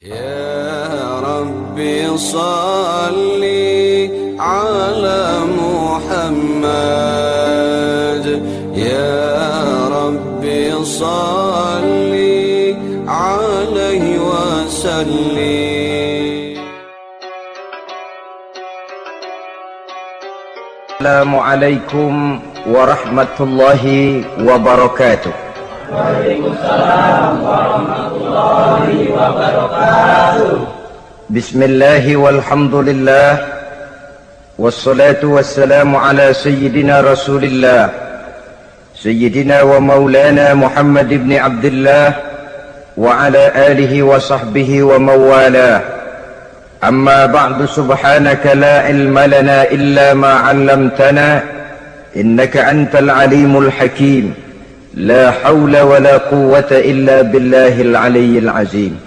يا ربي صل على محمد يا ربي صل عليه وسلم. Assalamualaikum warahmatullahi wabarakatuh. Waalaikumsalam warahmatullahi wabarakatuh. Bismillahi walhamdulillah wassalatu wassalamu ala sayyidina rasulillah sayyidina wa maulana Muhammad ibn Abdullah wa ala alihi wa sahbihi wa mawalah. Amma ba'du, subhanaka la ilma lana illa ma 'allamtana innaka antal alimul hakim. La haula wa la quwwata illa billahil aliyyil azim.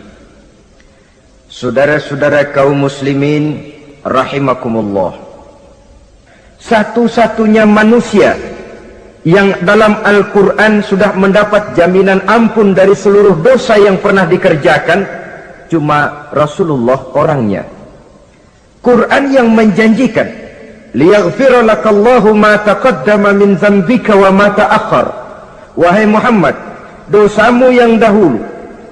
Saudara-saudara kaum muslimin rahimakumullah, satu-satunya manusia yang dalam Al-Quran sudah mendapat jaminan ampun dari seluruh dosa yang pernah dikerjakan cuma Rasulullah orangnya. Quran yang menjanjikan liyaghfira lakallahu ma taqaddama min dzambika wa ma ta'akhkhar. Wahai Muhammad, dosamu yang dahulu,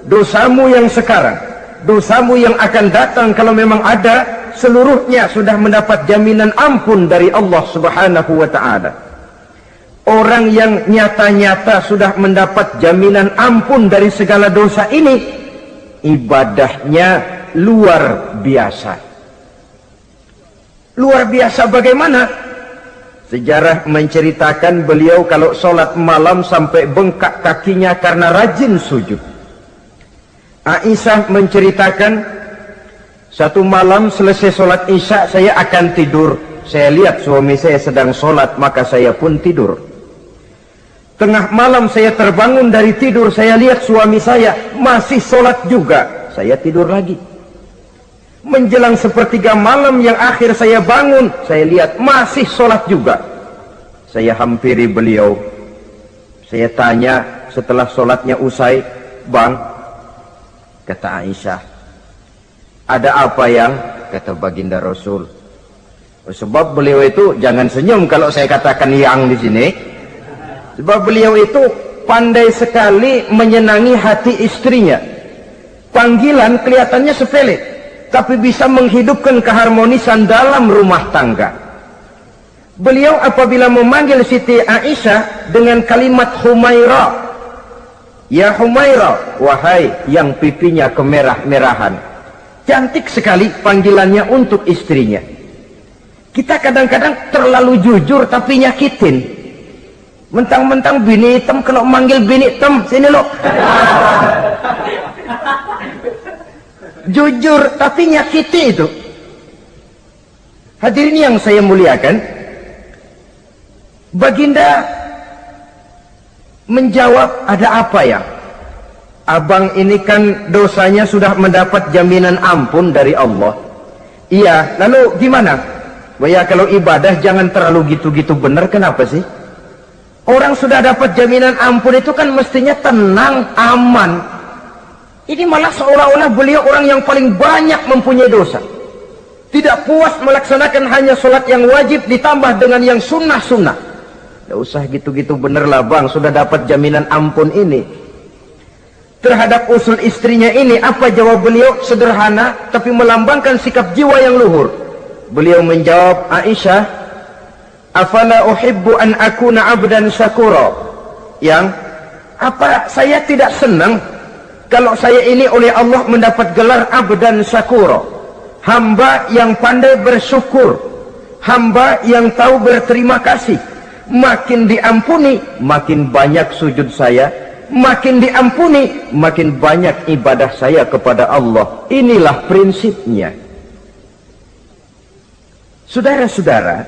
dosamu yang sekarang, dosamu yang akan datang kalau memang ada, seluruhnya sudah mendapat jaminan ampun dari Allah Subhanahu wa ta'ala. Orang yang nyata-nyata sudah mendapat jaminan ampun dari segala dosa ini, ibadahnya luar biasa. Luar biasa bagaimana? Sejarah menceritakan beliau kalau sholat malam sampai bengkak kakinya karena rajin sujud. Aisyah menceritakan, satu malam selesai sholat isya saya akan tidur. Saya lihat suami saya sedang sholat, maka saya pun tidur. Tengah malam saya terbangun dari tidur, saya lihat suami saya masih sholat juga. Saya tidur lagi. Menjelang sepertiga malam yang akhir saya bangun, saya lihat masih sholat juga. Saya hampiri beliau. Saya tanya setelah sholatnya usai, "Bang," kata Aisyah, "ada apa yang?" Kata baginda Rasul. Sebab beliau itu, jangan senyum kalau saya katakan yang di sini. Sebab beliau itu pandai sekali menyenangi hati istrinya. Panggilan kelihatannya sepele, tapi bisa menghidupkan keharmonisan dalam rumah tangga. Beliau apabila memanggil Siti Aisyah dengan kalimat Humaira, "Ya Humaira," wahai yang pipinya kemerah-merahan. Cantik sekali panggilannya untuk istrinya. Kita kadang-kadang terlalu jujur tapi nyakitin. Mentang-mentang bini hitam, kalau manggil bini hitam, sini lo. Jujur tapi nyakiti itu. Hadirin yang saya muliakan, baginda menjawab, "Ada apa ya? Abang ini kan dosanya sudah mendapat jaminan ampun dari Allah." "Iya, lalu gimana?" "Ya kalau ibadah jangan terlalu gitu-gitu benar, kenapa sih? Orang sudah dapat jaminan ampun itu kan mestinya tenang, aman. Ini malah seolah-olah beliau orang yang paling banyak mempunyai dosa. Tidak puas melaksanakan hanya sholat yang wajib ditambah dengan yang sunnah-sunnah. Tidak usah gitu-gitu bener lah bang, sudah dapat jaminan ampun ini." Terhadap usul istrinya ini, apa jawab beliau? Sederhana tapi melambangkan sikap jiwa yang luhur. Beliau menjawab, "Aisyah, afala uhibbu an akuna abdan syakura." Yang, apa saya tidak senang kalau saya ini oleh Allah mendapat gelar abdan syakura, hamba yang pandai bersyukur, hamba yang tahu berterima kasih. Makin diampuni, makin banyak sujud saya. Makin diampuni, makin banyak ibadah saya kepada Allah. Inilah prinsipnya. Saudara-saudara,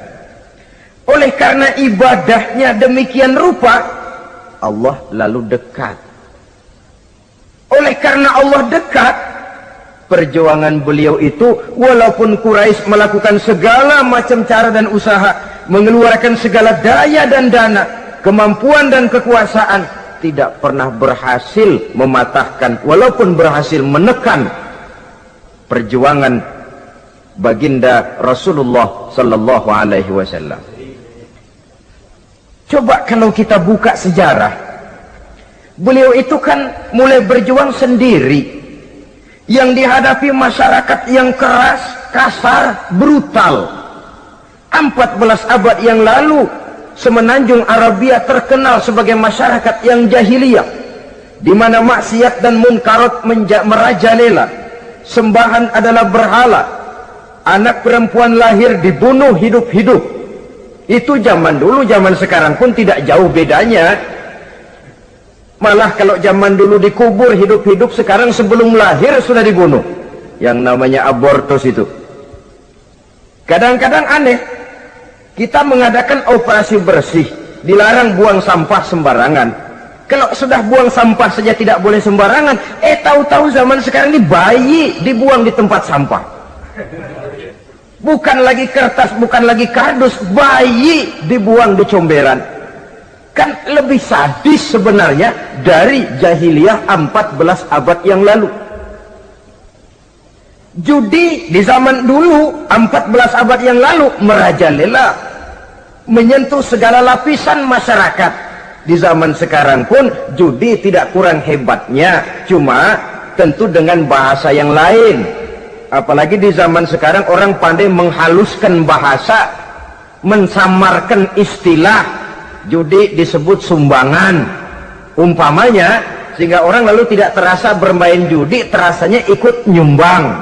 oleh karena ibadahnya demikian rupa, Allah lalu dekat. Oleh karena Allah dekat, perjuangan beliau itu, walaupun Quraisy melakukan segala macam cara dan usaha, mengeluarkan segala daya dan dana, kemampuan dan kekuasaan, tidak pernah berhasil mematahkan, walaupun berhasil menekan perjuangan baginda Rasulullah sallallahu alaihi wasallam. Coba kalau kita buka sejarah, beliau itu kan mulai berjuang sendiri, yang dihadapi masyarakat yang keras, kasar, brutal. 14 abad yang lalu, semenanjung Arabia terkenal sebagai masyarakat yang jahiliyah, di mana maksiat dan munkarat merajalela. Sembahan adalah berhala, anak perempuan lahir dibunuh hidup-hidup. Itu zaman dulu, zaman sekarang pun tidak jauh bedanya. Malah kalau zaman dulu dikubur hidup-hidup, sekarang sebelum lahir sudah dibunuh. Yang namanya abortus itu. Kadang-kadang aneh, kita mengadakan operasi bersih, dilarang buang sampah sembarangan. Kalau sudah buang sampah saja tidak boleh sembarangan, tahu-tahu zaman sekarang ini bayi dibuang di tempat sampah. Bukan lagi kertas, bukan lagi kardus, bayi dibuang di comberan. Kan lebih sadis sebenarnya dari jahiliyah 14 abad yang lalu. Judi di zaman dulu 14 abad yang lalu merajalela, menyentuh segala lapisan masyarakat. Di zaman sekarang pun judi tidak kurang hebatnya, cuma tentu dengan bahasa yang lain. Apalagi di zaman sekarang orang pandai menghaluskan bahasa, mensamarkan istilah. Judi disebut sumbangan umpamanya, sehingga orang lalu tidak terasa bermain judi, terasanya ikut nyumbang.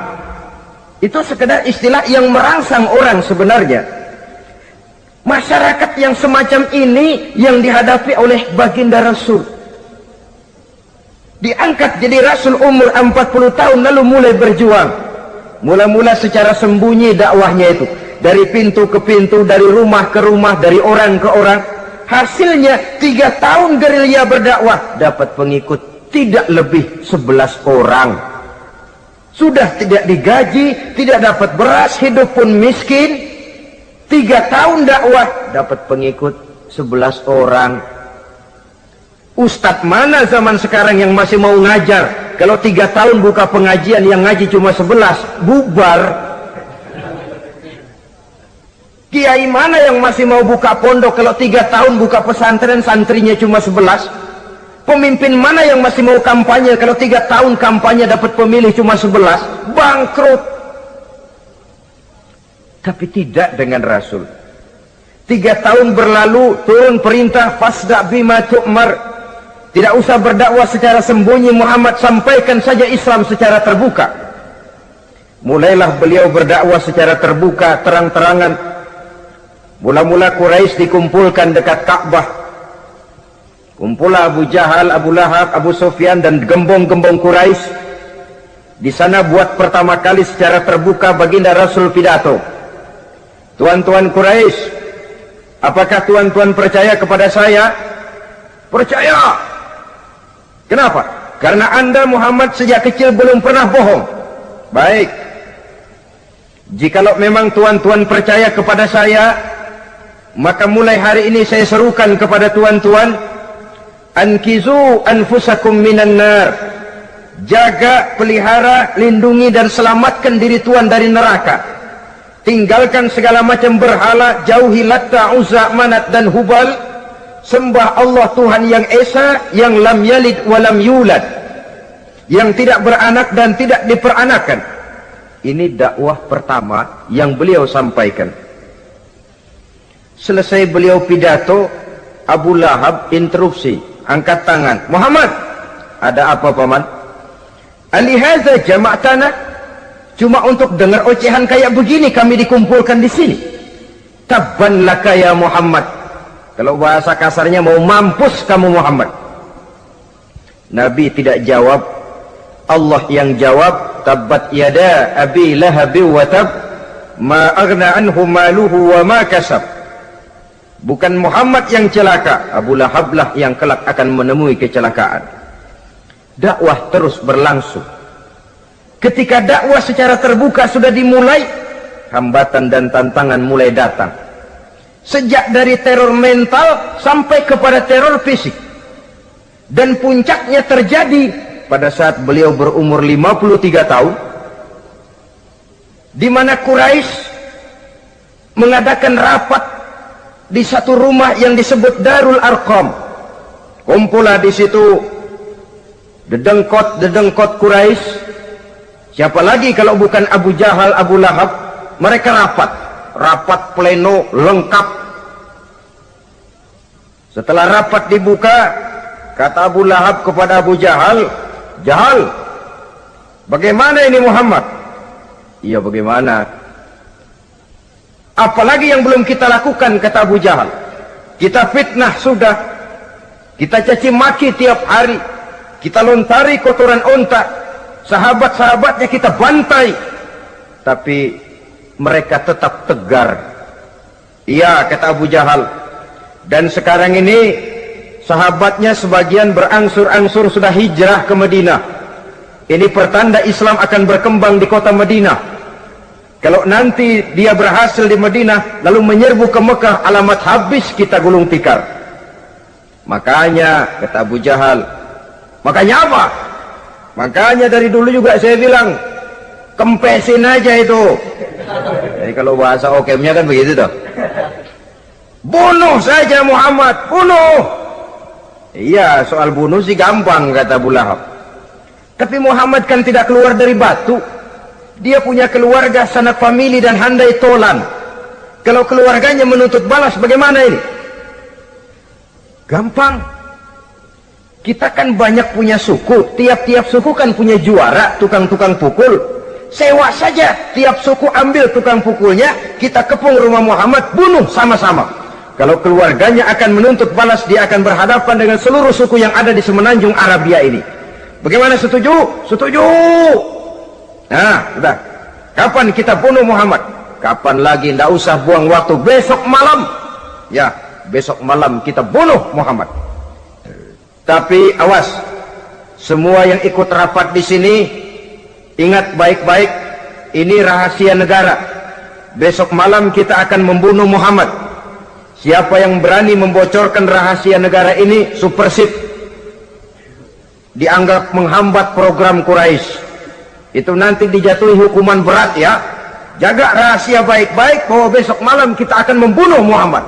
Itu sekedar istilah yang merangsang orang sebenarnya. Masyarakat yang semacam ini yang dihadapi oleh baginda Rasul. Diangkat jadi Rasul umur 40 tahun lalu mulai berjuang. Mula-mula secara sembunyi dakwahnya itu, dari pintu ke pintu, dari rumah ke rumah, dari orang ke orang. Hasilnya 3 tahun gerilya berdakwah, dapat pengikut tidak lebih 11 orang. Sudah tidak digaji, tidak dapat beras, hidup pun miskin. 3 tahun dakwah, dapat pengikut 11 orang. Ustadz mana zaman sekarang yang masih mau ngajar? Kalau 3 tahun buka pengajian, yang ngaji cuma 11, bubar. Kiai mana yang masih mau buka pondok? Kalau 3 tahun buka pesantren, santrinya cuma 11. Pemimpin mana yang masih mau kampanye? Kalau 3 tahun kampanye dapat pemilih cuma 11, bangkrut. Tapi tidak dengan Rasul. 3 tahun berlalu, turun perintah fasda bima tu'mar. Tidak usah berdakwah secara sembunyi, Muhammad sampaikan saja Islam secara terbuka. Mulailah beliau berdakwah secara terbuka, terang-terangan. Mula-mula Quraisy dikumpulkan dekat Ka'bah. Kumpulah Abu Jahal, Abu Lahab, Abu Sufyan dan gembong-gembong Quraisy. Di sana buat pertama kali secara terbuka baginda Rasul pidato. Tuan-tuan Quraisy, apakah tuan-tuan percaya kepada saya? Percaya. Kenapa? Karena Anda Muhammad sejak kecil belum pernah bohong. Baik. Jikalau memang tuan-tuan percaya kepada saya, maka mulai hari ini saya serukan kepada tuan-tuan, ankizu anfusakum minan nar. Jaga, pelihara, lindungi dan selamatkan diri tuan dari neraka. Tinggalkan segala macam berhala, jauhi Latta, Uzza, Manat dan Hubal. Sembah Allah Tuhan yang Esa, yang lam yalid walam yulad, yang tidak beranak dan tidak diperanakan. Ini dakwah pertama yang beliau sampaikan. Selesai beliau pidato, Abu Lahab interupsi, angkat tangan. Muhammad, ada apa paman? Alihaza jama'tana, cuma untuk dengar ocehan kayak begini kami dikumpulkan di sini. Tabban laka ya Muhammad. Kalau bahasa kasarnya, mau mampus kamu Muhammad. Nabi tidak jawab, Allah yang jawab. Tabbat yada abi lahabi wa tab, ma aghna anhu maluhu wa ma kasab. Bukan Muhammad yang celaka, Abu Lahab lah yang kelak akan menemui kecelakaan. Dakwah terus berlangsung. Ketika dakwah secara terbuka sudah dimulai, hambatan dan tantangan mulai datang. Sejak dari teror mental sampai kepada teror fisik. Dan puncaknya terjadi pada saat beliau berumur 53 tahun. di mana Quraisy mengadakan rapat di satu rumah yang disebut Darul Arqam. Kumpullah di situ dedengkot Quraisy. Siapa lagi kalau bukan Abu Jahal, Abu Lahab. Mereka rapat pleno lengkap. Setelah rapat dibuka, kata Abu Lahab kepada Abu Jahal, "Jahal, bagaimana ini Muhammad?" "Iya, bagaimana? Apalagi yang belum kita lakukan," kata Abu Jahal. "Kita fitnah sudah, kita caci maki tiap hari, kita lontari kotoran onta, sahabat-sahabatnya kita bantai, tapi mereka tetap tegar." "Iya," kata Abu Jahal, "dan sekarang ini sahabatnya sebagian berangsur-angsur sudah hijrah ke Madinah. Ini pertanda Islam akan berkembang di kota Madinah. Kalau nanti dia berhasil di Madinah lalu menyerbu ke Mekah, alamat habis kita gulung tikar." "Makanya," kata Abu Jahal, "makanya apa? Makanya dari dulu juga saya bilang, kempesin aja itu." Jadi kalau bahasa okemnya kan begitu toh. "Bunuh saja Muhammad, bunuh." "Iya, soal bunuh sih gampang," kata Abu Lahab. "Tapi Muhammad kan tidak keluar dari batu. Dia punya keluarga, sanak famili dan handai tolan. Kalau keluarganya menuntut balas, bagaimana ini?" "Gampang. Kita kan banyak punya suku. Tiap-tiap suku kan punya juara, tukang-tukang pukul. Sewa saja, tiap suku ambil tukang pukulnya, kita kepung rumah Muhammad, bunuh sama-sama. Kalau keluarganya akan menuntut balas, dia akan berhadapan dengan seluruh suku yang ada di semenanjung Arabia ini. Bagaimana, setuju?" "Setuju." "Nah, sudah. Kapan kita bunuh Muhammad?" "Kapan lagi, tidak usah buang waktu. Besok malam." "Ya, besok malam kita bunuh Muhammad. Tapi awas, semua yang ikut rapat di sini, ingat baik-baik, ini rahasia negara. Besok malam kita akan membunuh Muhammad. Siapa yang berani membocorkan rahasia negara ini, supersip, dianggap menghambat program Quraisy. Itu nanti dijatuhi hukuman berat ya. Jaga rahasia baik-baik bahwa besok malam kita akan membunuh Muhammad.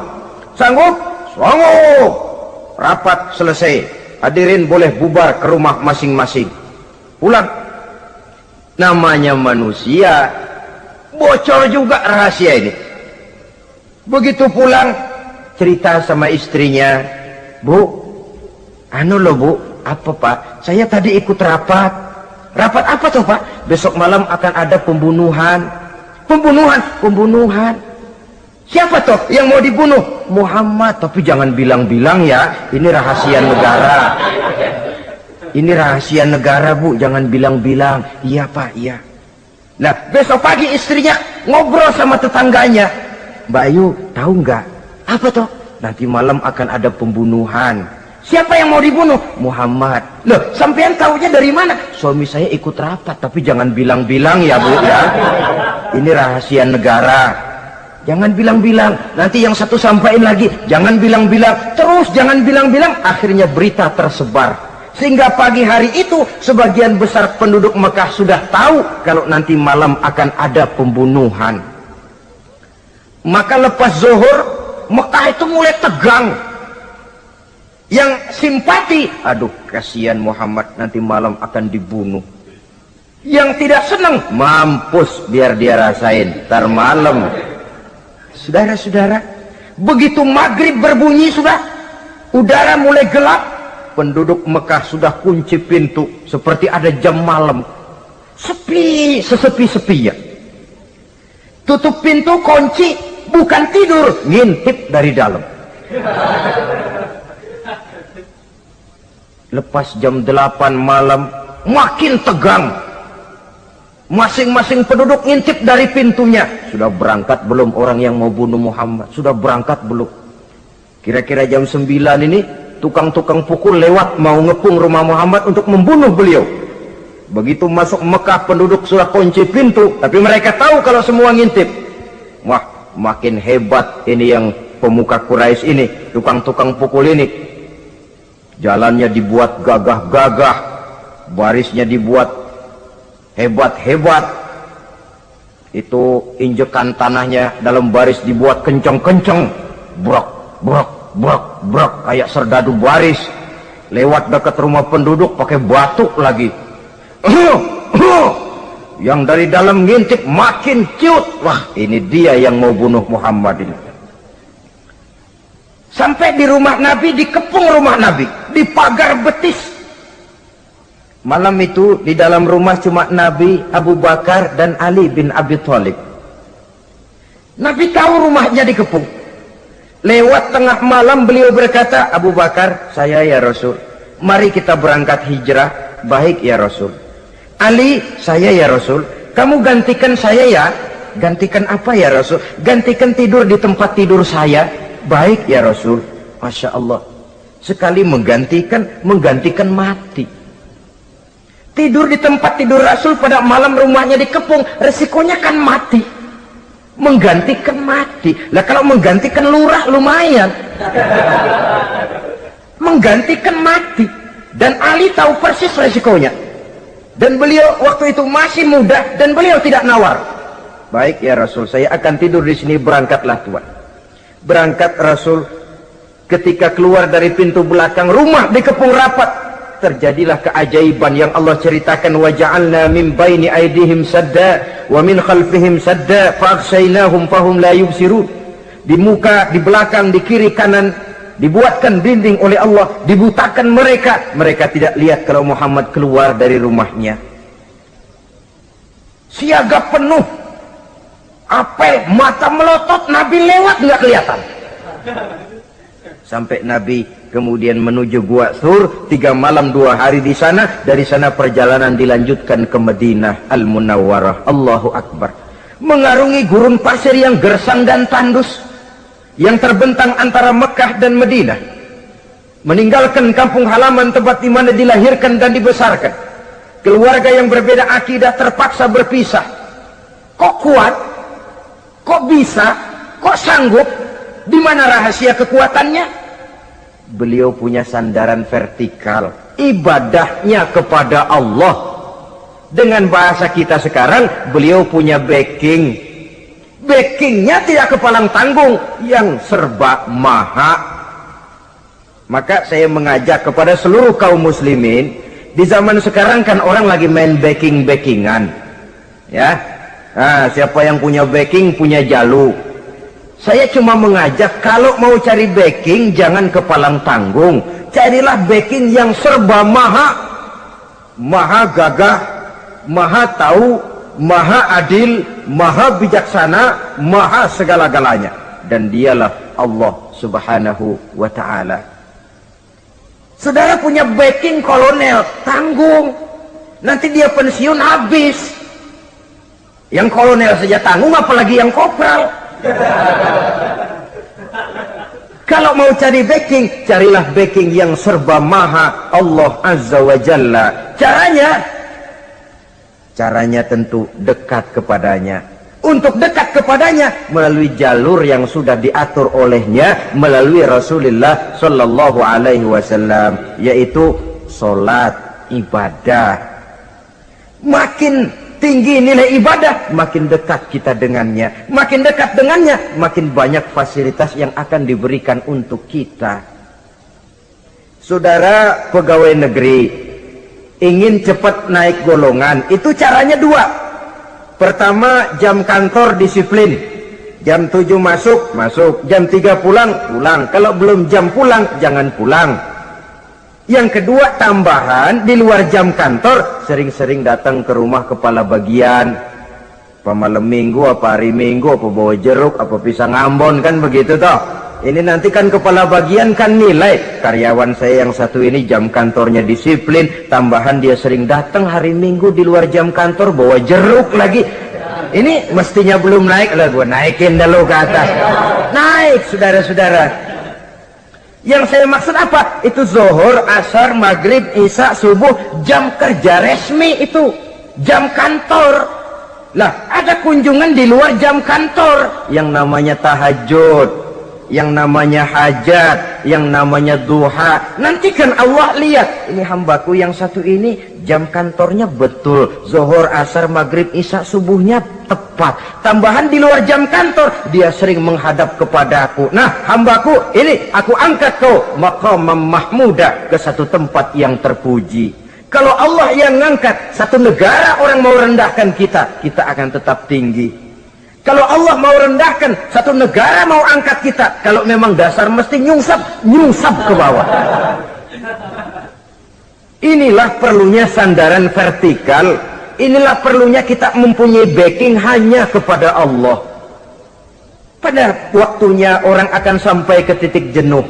Sanggup?" "Sanggup." Rapat selesai. Hadirin boleh bubar ke rumah masing-masing. Pulang. Namanya manusia, bocor juga rahasia ini. Begitu pulang, cerita sama istrinya, "Bu, anu loh Bu." "Apa Pak?" "Saya tadi ikut rapat." "Rapat apa tuh Pak?" "Besok malam akan ada pembunuhan." Pembunuhan. "Siapa toh yang mau dibunuh?" "Muhammad." "Tapi jangan bilang-bilang ya, ini rahasia negara." "Ini rahasia negara Bu, jangan bilang-bilang." "Iya Pak, iya." Nah, besok pagi istrinya ngobrol sama tetangganya. "Mbak Ayu, tahu nggak?" "Apa toh?" "Nanti malam akan ada pembunuhan." "Siapa yang mau dibunuh?" "Muhammad." "Loh, sampean tahunya dari mana?" "Suami saya ikut rapat." "Tapi jangan bilang-bilang ya Bu ya. Ini rahasia negara. Jangan bilang-bilang." Nanti yang satu sampaikan lagi, "Jangan bilang-bilang." Terus jangan bilang-bilang, akhirnya berita tersebar. Sehingga pagi hari itu sebagian besar penduduk Mekah sudah tahu kalau nanti malam akan ada pembunuhan. Maka lepas zuhur, Mekah itu mulai tegang. Yang simpati, "Aduh, kasihan Muhammad, nanti malam akan dibunuh." Yang tidak senang, "Mampus, biar dia rasain, ntar malam." Saudara-saudara, begitu maghrib berbunyi sudah, udara mulai gelap, penduduk Mekah sudah kunci pintu seperti ada jam malam. Sepi, sesepi-sepinya. Tutup pintu, kunci, bukan tidur, ngintip dari dalam. Lepas jam 8 malam, makin tegang. Masing-masing penduduk ngintip dari pintunya. Sudah berangkat belum orang yang mau bunuh Muhammad? Sudah berangkat belum? Kira-kira jam 9 ini, tukang-tukang pukul lewat mau ngepung rumah Muhammad untuk membunuh beliau. Begitu masuk Mekah, penduduk sudah kunci pintu, tapi mereka tahu kalau semua ngintip. Wah, makin hebat ini yang pemuka Quraisy ini, tukang-tukang pukul ini. Jalannya dibuat gagah-gagah, barisnya dibuat hebat-hebat. Itu injekan tanahnya dalam baris dibuat kenceng-kenceng, brok brok brok brok, kayak serdadu baris. Lewat dekat rumah penduduk pakai batuk lagi. Yang dari dalam ngintip makin ciut. Wah, ini dia yang mau bunuh Muhammad ini. Sampai di rumah Nabi, dikepung rumah Nabi, di pagar betis. Malam itu di dalam rumah cuma Nabi, Abu Bakar dan Ali bin Abi Thalib. Nabi tahu rumahnya dikepung. Lewat tengah malam beliau berkata, Abu Bakar, saya ya Rasul, mari kita berangkat hijrah. Baik ya Rasul. Ali, saya ya Rasul, kamu gantikan saya ya. Gantikan apa ya Rasul? Gantikan tidur di tempat tidur saya. Baik ya Rasul. Masya Allah, sekali menggantikan mati. Tidur di tempat tidur Rasul pada malam rumahnya dikepung, resikonya kan mati. Menggantikan mati. Lah kalau menggantikan lurah lumayan. Menggantikan mati. Dan Ali tahu persis resikonya. Dan beliau waktu itu masih muda dan beliau tidak nawar. Baik ya Rasul, saya akan tidur di sini, berangkatlah Tuhan. Berangkat Rasul, ketika keluar dari pintu belakang, rumah dikepung rapat. Terjadilah keajaiban yang Allah ceritakan, wa ja'alna min baini aydihim sadda wa min khalfihim sadda fa'aghshaynahum fahum la yubsirun. Di muka, di belakang, di kiri kanan dibuatkan dinding oleh Allah, dibutakan mereka tidak lihat kalau Muhammad keluar dari rumahnya. Siaga penuh, apel, mata melotot, Nabi lewat nggak kelihatan. Sampai Nabi kemudian menuju Gua Thur, 3 malam 2 hari di sana. Dari sana perjalanan dilanjutkan ke Madinah Al-Munawwarah. Allahu Akbar. Mengarungi gurun pasir yang gersang dan tandus, yang terbentang antara Mekah dan Madinah. Meninggalkan kampung halaman tempat di mana dilahirkan dan dibesarkan. Keluarga yang berbeda akidah terpaksa berpisah. Kok kuat? Kok bisa? Kok sanggup? Di mana rahasia kekuatannya? Beliau punya sandaran vertikal, ibadahnya kepada Allah. Dengan bahasa kita sekarang, beliau punya backing. Backingnya tidak kepalang tanggung, yang serba maha. Maka saya mengajak kepada seluruh kaum muslimin, di zaman sekarang kan orang lagi main backing-backingan, ya. Nah, siapa yang punya backing punya jalu. Saya cuma mengajak, kalau mau cari backing jangan kepalang tanggung, carilah backing yang serba maha. Maha gagah, maha tahu, maha adil, maha bijaksana, maha segala-galanya. Dan dialah Allah subhanahu wa ta'ala. Saudara punya backing kolonel, tanggung. Nanti dia pensiun habis. Yang kolonel saja tanggung, apalagi yang kopral. Kalau mau cari backing, carilah backing yang serba maha, Allah azza wa jalla. Caranya tentu dekat kepadanya. Untuk dekat kepadanya melalui jalur yang sudah diatur olehnya, melalui Rasulullah sallallahu alaihi wasallam, yaitu salat, ibadah. Makin tinggi nilai ibadah, makin dekat kita dengannya. Makin dekat dengannya, makin banyak fasilitas yang akan diberikan untuk kita. Saudara pegawai negeri ingin cepat naik golongan, itu caranya 2. Pertama, jam kantor disiplin. Jam 7 masuk, jam 3 pulang. Kalau belum jam pulang, jangan pulang. Yang kedua, tambahan, di luar jam kantor sering-sering datang ke rumah kepala bagian. Apa malam minggu, apa hari minggu, apa bawa jeruk, apa pisang Ambon, kan begitu toh. Ini nanti kan kepala bagian kan nilai, karyawan saya yang satu ini jam kantornya disiplin, tambahan dia sering datang hari minggu di luar jam kantor bawa jeruk lagi. Ini mestinya belum naik, lah gua naikin dulu ke atas. Naik, saudara-saudara. Yang saya maksud apa? Itu zuhur, asar, maghrib, isya, subuh, jam kerja resmi itu, jam kantor. Lah, ada kunjungan di luar jam kantor yang namanya tahajud. yang namanya hajat, yang namanya duha. Nanti kan Allah lihat, ini hambaku yang satu ini jam kantornya betul, zuhur, asar, maghrib, isya, subuhnya tepat. Tambahan di luar jam kantor, dia sering menghadap kepadaku. Nah hambaku ini aku angkat kau maqamam mahmuda, ke satu tempat yang terpuji. Kalau Allah yang ngangkat, satu negara orang mau rendahkan kita, kita akan tetap tinggi. Kalau Allah mau rendahkan, satu negara mau angkat kita, kalau memang dasar mesti nyungsap ke bawah. Inilah perlunya sandaran vertikal. Inilah perlunya kita mempunyai backing hanya kepada Allah. Pada waktunya orang akan sampai ke titik jenuh.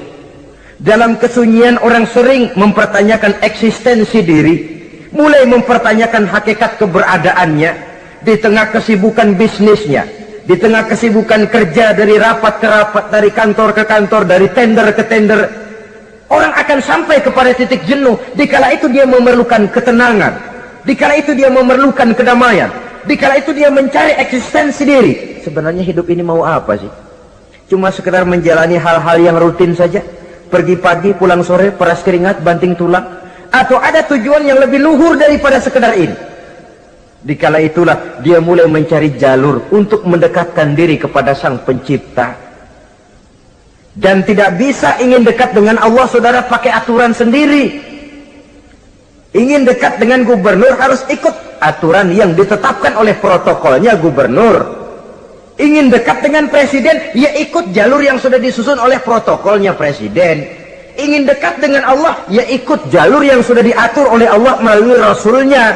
Dalam kesunyian orang sering mempertanyakan eksistensi diri, mulai mempertanyakan hakikat keberadaannya di tengah kesibukan bisnisnya, di tengah kesibukan kerja, dari rapat ke rapat, dari kantor ke kantor, dari tender ke tender. Orang akan sampai kepada titik jenuh. Dikala itu dia memerlukan ketenangan, dikala itu dia memerlukan kedamaian, dikala itu dia mencari eksistensi diri. Sebenarnya hidup ini mau apa sih? Cuma sekedar menjalani hal-hal yang rutin saja, pergi pagi pulang sore, peras keringat, banting tulang, atau ada tujuan yang lebih luhur daripada sekedar ini? Dikala itulah dia mulai mencari jalur untuk mendekatkan diri kepada Sang Pencipta. Dan tidak bisa ingin dekat dengan Allah, saudara, pakai aturan sendiri. Ingin dekat dengan gubernur harus ikut aturan yang ditetapkan oleh protokolnya gubernur. Ingin dekat dengan presiden, ya ikut jalur yang sudah disusun oleh protokolnya presiden. Ingin dekat dengan Allah, ya ikut jalur yang sudah diatur oleh Allah melalui Rasulnya.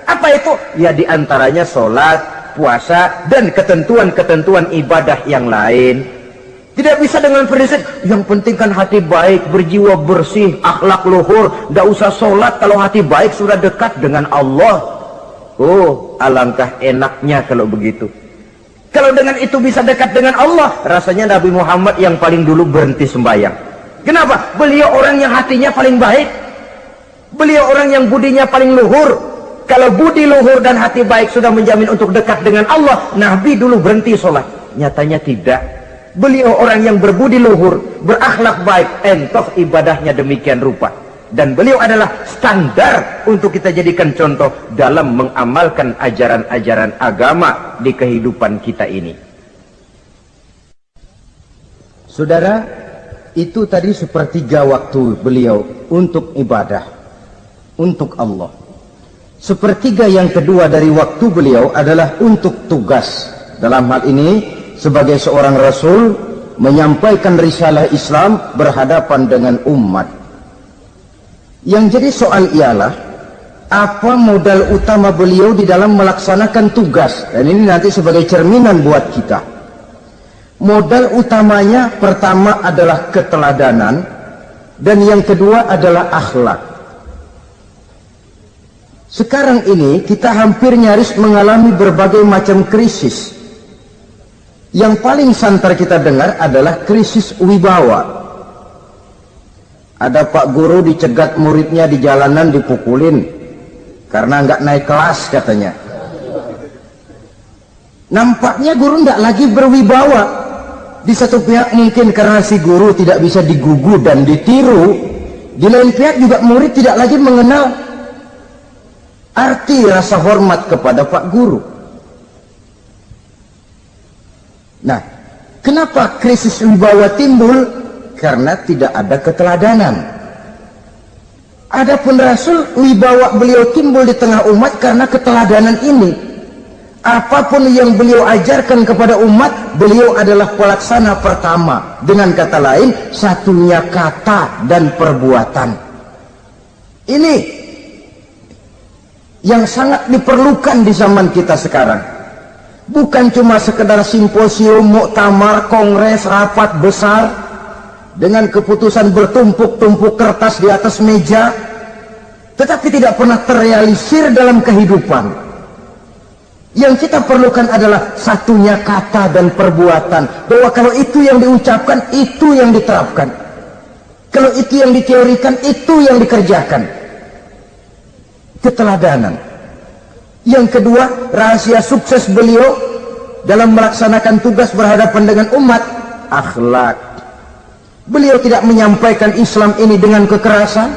Apa itu? Ya diantaranya sholat, puasa, dan ketentuan-ketentuan ibadah yang lain. Tidak bisa dengan prinsip yang penting kan hati baik, berjiwa bersih, akhlak luhur, tidak usah sholat kalau hati baik sudah dekat dengan Allah. Oh, alangkah enaknya kalau begitu. Kalau dengan itu bisa dekat dengan Allah, rasanya Nabi Muhammad yang paling dulu berhenti sembahyang. Kenapa? Beliau orang yang hatinya paling baik, beliau orang yang budinya paling luhur. Kalau budi luhur dan hati baik sudah menjamin untuk dekat dengan Allah, Nabi dulu berhenti sholat. Nyatanya tidak. Beliau orang yang berbudi luhur, berakhlak baik, entoh ibadahnya demikian rupa. Dan beliau adalah standar untuk kita jadikan contoh dalam mengamalkan ajaran-ajaran agama di kehidupan kita ini. Saudara, itu tadi sepertiga waktu beliau untuk ibadah, untuk Allah. Sepertiga yang kedua dari waktu beliau adalah untuk tugas. Dalam hal ini, sebagai seorang Rasul, menyampaikan risalah Islam berhadapan dengan umat. Yang jadi soal ialah, apa modal utama beliau di dalam melaksanakan tugas? Dan ini nanti sebagai cerminan buat kita. Modal utamanya pertama adalah keteladanan, dan yang kedua adalah akhlak. Sekarang ini kita hampir nyaris mengalami berbagai macam krisis. Yang paling santer kita dengar adalah krisis wibawa. Ada pak guru dicegat muridnya di jalanan, dipukulin karena nggak naik kelas katanya. Nampaknya guru nggak lagi berwibawa. Di satu pihak mungkin karena si guru tidak bisa digugu dan ditiru, di lain pihak juga murid tidak lagi mengenal arti rasa hormat kepada pak guru. Nah, kenapa krisis wibawa timbul? Karena tidak ada keteladanan. Adapun Rasul, wibawa beliau timbul di tengah umat karena keteladanan ini. Apapun yang beliau ajarkan kepada umat, beliau adalah pelaksana pertama. Dengan kata lain, satunya kata dan perbuatan. Ini yang sangat diperlukan di zaman kita sekarang. Bukan cuma sekedar simposium, muktamar, kongres, rapat besar dengan keputusan bertumpuk-tumpuk kertas di atas meja, tetapi tidak pernah terrealisir dalam kehidupan. Yang kita perlukan adalah satunya kata dan perbuatan, bahwa kalau itu yang diucapkan, itu yang diterapkan. Kalau itu yang diteorikan, itu yang dikerjakan. Keteladanan. Yang kedua, rahasia sukses beliau dalam melaksanakan tugas berhadapan dengan umat, akhlak. Beliau tidak menyampaikan Islam ini dengan kekerasan,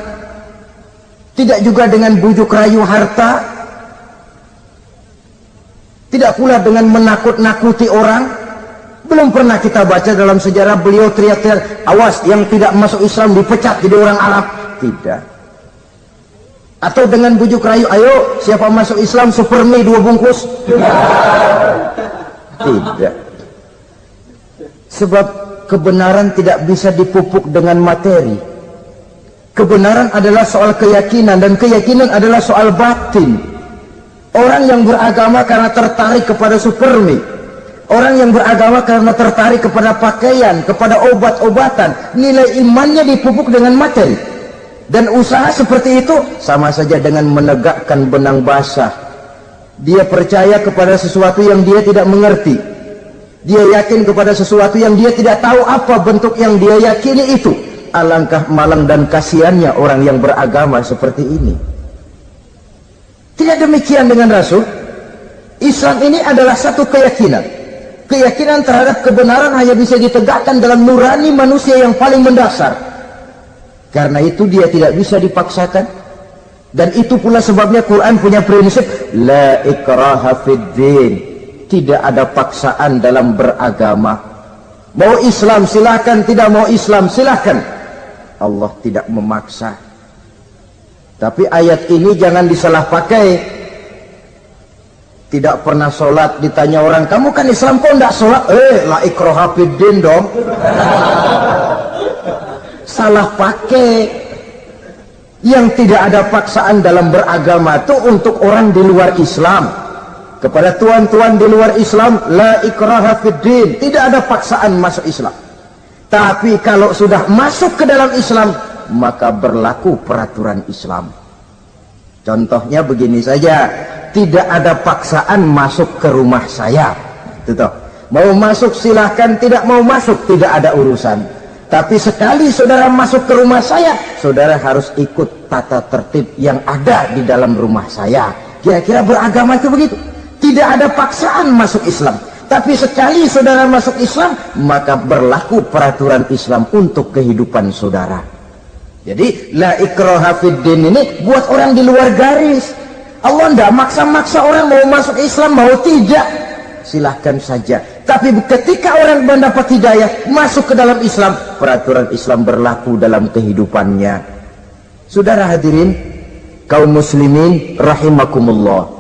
tidak juga dengan bujuk rayu harta, tidak pula dengan menakut-nakuti orang. Belum pernah kita baca dalam sejarah beliau teriak-teriak, awas yang tidak masuk Islam dipecat jadi orang Arab. Tidak. Atau dengan bujuk rayu, ayo siapa masuk Islam super mie 2 bungkus. Tidak. Sebab kebenaran tidak bisa dipupuk dengan materi. Kebenaran adalah soal keyakinan, dan keyakinan adalah soal batin. Orang yang beragama karena tertarik kepada supermi, orang yang beragama karena tertarik kepada pakaian, kepada obat-obatan, nilai imannya dipupuk dengan materi. Dan usaha seperti itu sama saja dengan menegakkan benang basah. Dia percaya kepada sesuatu yang dia tidak mengerti. Dia yakin kepada sesuatu yang dia tidak tahu apa bentuk yang dia yakini itu. Alangkah malang dan kasihannya orang yang beragama seperti ini. Tidak demikian dengan Rasul. Islam ini adalah satu keyakinan. Keyakinan terhadap kebenaran hanya bisa ditegakkan dalam nurani manusia yang paling mendasar. Karena itu dia tidak bisa dipaksakan. Dan itu pula sebabnya Quran punya prinsip la ikraha fid din. Tidak ada paksaan dalam beragama. Mau Islam silahkan, tidak mau Islam silahkan. Allah tidak memaksa. Tapi ayat ini jangan disalah pakai. Tidak pernah sholat, ditanya orang, kamu kan Islam kok enggak sholat? La ikraha fid din dong. Salah pakai. Yang tidak ada paksaan dalam beragama itu untuk orang di luar Islam. Kepada tuan-tuan di luar Islam, la ikraha fid din, tidak ada paksaan masuk Islam. Tapi kalau sudah masuk ke dalam Islam, maka berlaku peraturan Islam. Contohnya begini saja, tidak ada paksaan masuk ke rumah saya. Itu toh. Mau masuk silahkan, tidak mau masuk tidak ada urusan. Tapi sekali saudara masuk ke rumah saya, saudara harus ikut tata tertib yang ada di dalam rumah saya. Kira-kira beragama itu begitu. Tidak ada paksaan masuk Islam. Tapi sekali saudara masuk Islam, maka berlaku peraturan Islam untuk kehidupan saudara. Jadi la ikraha fid din ini buat orang di luar garis. Allah tidak maksa-maksa orang mau masuk Islam, mau tidak, silahkan saja. Tapi ketika orang mendapat hidayah masuk ke dalam Islam, peraturan Islam berlaku dalam kehidupannya. Saudara hadirin kaum muslimin rahimakumullah.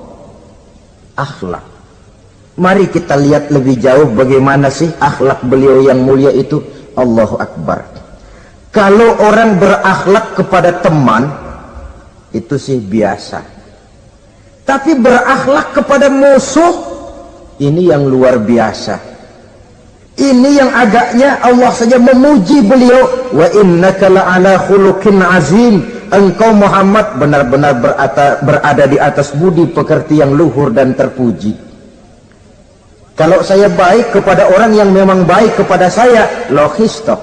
Akhlak. Mari kita lihat lebih jauh bagaimana sih akhlak beliau yang mulia itu. Allahu Akbar. Kalau orang berakhlak kepada teman itu sih biasa. Tapi berakhlak kepada musuh ini yang luar biasa. Ini yang agaknya Allah saja memuji beliau. Wa innaka la'ala khuluqin azim. Engkau Muhammad benar-benar berada di atas budi pekerti yang luhur dan terpuji. Kalau saya baik kepada orang yang memang baik kepada saya, logis toh,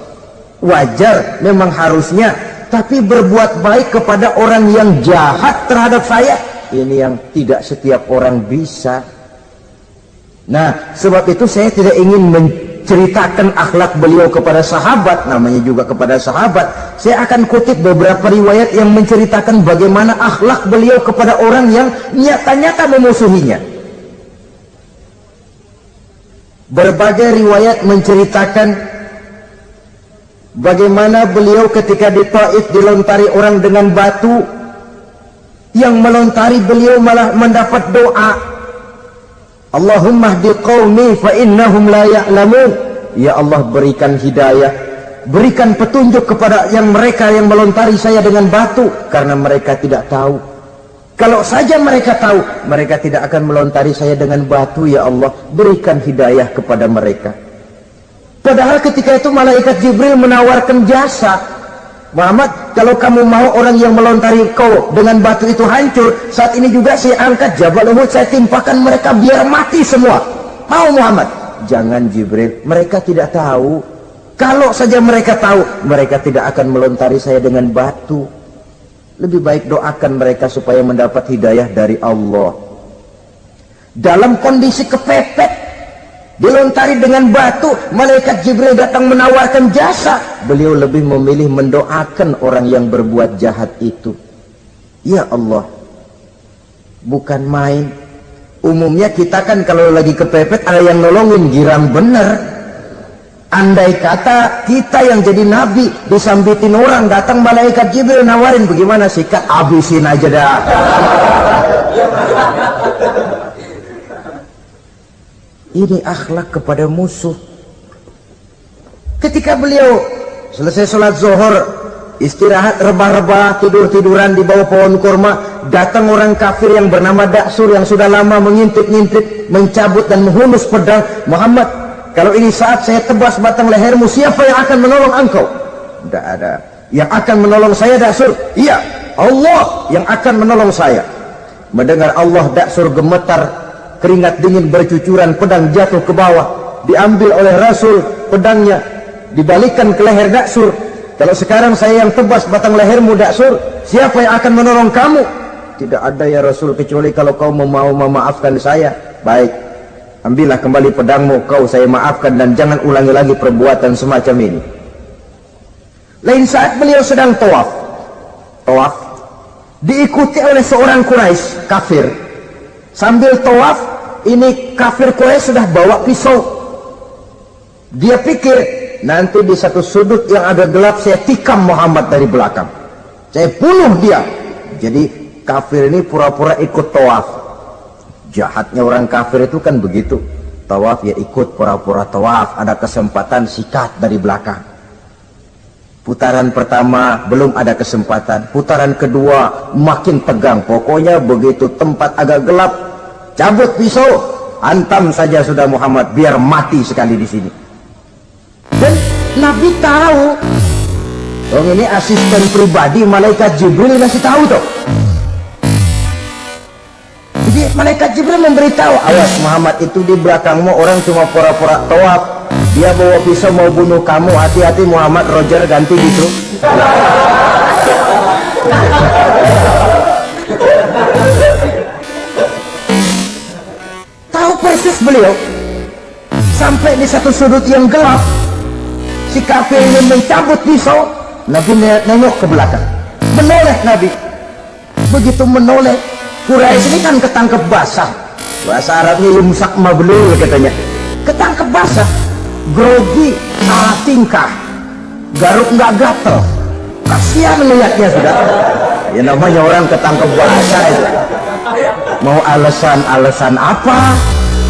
wajar, memang harusnya. Tapi berbuat baik kepada orang yang jahat terhadap saya, ini yang tidak setiap orang bisa. Nah, sebab itu saya tidak ingin menceritakan akhlak beliau kepada sahabat, namanya juga kepada sahabat. Saya akan kutip beberapa riwayat yang menceritakan bagaimana akhlak beliau kepada orang yang nyata-nyata memusuhinya. Berbagai riwayat menceritakan bagaimana beliau ketika di Taif dilontari orang dengan batu, yang melontari beliau malah mendapat doa, Allahumma hdi qaumi fa innahum la ya'lamun. Ya Allah, berikan hidayah, berikan petunjuk kepada mereka yang melontari saya dengan batu, karena mereka tidak tahu. Kalau saja mereka tahu, mereka tidak akan melontari saya dengan batu. Ya Allah, berikan hidayah kepada mereka. Padahal ketika itu malaikat Jibril menawarkan jasa, Muhammad, kalau kamu mau orang yang melontari kau dengan batu itu hancur, saat ini juga saya angkat Jabal Uhud, saya timpakan mereka biar mati semua. Mau Muhammad? Jangan Jibril, mereka tidak tahu. Kalau saja mereka tahu, mereka tidak akan melontari saya dengan batu. Lebih baik doakan mereka supaya mendapat hidayah dari Allah. Dalam kondisi kepepet, dilontari dengan batu, malaikat Jibril datang menawarkan jasa. Beliau lebih memilih mendoakan orang yang berbuat jahat itu. Ya Allah, bukan main. Umumnya kita kan kalau lagi kepepet ada yang nolongin, girang bener. Andai kata kita yang jadi nabi disambitin orang, datang malaikat Jibril nawarin, bagaimana sikat? Habisin aja dah. Ini akhlak kepada musuh. Ketika beliau selesai sholat zuhur, istirahat, rebah-rebah, tidur-tiduran di bawah pohon kurma, datang orang kafir yang bernama Daksur yang sudah lama mengintip-ngintip, mencabut dan menghunus pedang. Muhammad, kalau ini saat saya tebas batang lehermu, siapa yang akan menolong engkau? Tidak ada. Yang akan menolong saya Daksur? Iya, Allah yang akan menolong saya. Mendengar Allah, Daksur gemetar, keringat dingin bercucuran, pedang jatuh ke bawah, diambil oleh Rasul pedangnya, dibalikkan ke leher Daksur. Kalau sekarang saya yang tebas batang lehermu Daksur, siapa yang akan menolong kamu? Tidak ada ya Rasul, kecuali kalau kau mau memaafkan saya. Baik, ambillah kembali pedangmu, kau saya maafkan, dan jangan ulangi lagi perbuatan semacam ini. Lain saat beliau sedang tawaf, diikuti oleh seorang Quraisy kafir. Sambil tawaf, ini kafir Quraisy sudah bawa pisau. Dia pikir, nanti di satu sudut yang agak gelap saya tikam Muhammad dari belakang, saya bunuh dia. Jadi kafir ini pura-pura ikut tawaf. Jahatnya orang kafir itu kan begitu, tawaf ya ikut pura-pura tawaf, ada kesempatan sikat dari belakang. Putaran pertama belum ada kesempatan, putaran kedua makin tegang. Pokoknya begitu tempat agak gelap, cabut pisau, hantam saja sudah Muhammad, biar mati sekali di sini. Dan Nabi tahu, ini asisten pribadi malaikat Jibril kasih tahu tuh. Jadi malaikat Jibril memberitahu, awas Muhammad, itu di belakangmu orang cuma pura-pura tawaf, dia bawa pisau mau bunuh kamu, hati-hati Muhammad. Roger, ganti gitu. Tahu persis beliau. Sampai di satu sudut yang gelap, si kafir ini mencabut pisau. Nabi nengok ke belakang, menoleh Nabi. Begitu menoleh, Quraisy ini kan ketangkep basah, bahasa Arabnya yumsak mablul katanya, ketangkep basah, grogi, salah tingkah, garuk nggak gatel, kasihan melihatnya sudah. Ya namanya orang ketangkep basah itu. Mau alasan apa?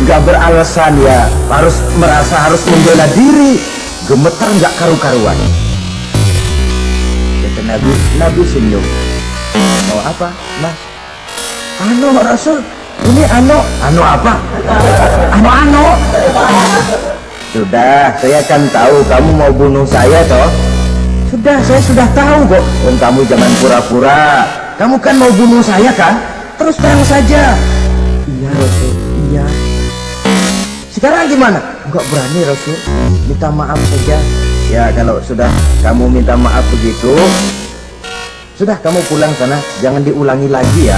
Nggak beralasan ya, harus merasa harus membela diri, gemetar nggak karu-karuan. Kata Nabi senyum. Mau apa, Mas? Anu Rasul, ini anu apa? Anu. Sudah, saya kan tahu kamu mau bunuh saya toh. Sudah, saya sudah tahu kok. Kamu jangan pura-pura. Kamu kan mau bunuh saya kan? Terus terang saja. Iya Rasul, iya. Sekarang gimana? Enggak berani Rasul, minta maaf saja. Ya kalau sudah kamu minta maaf begitu, sudah kamu pulang sana, jangan diulangi lagi ya.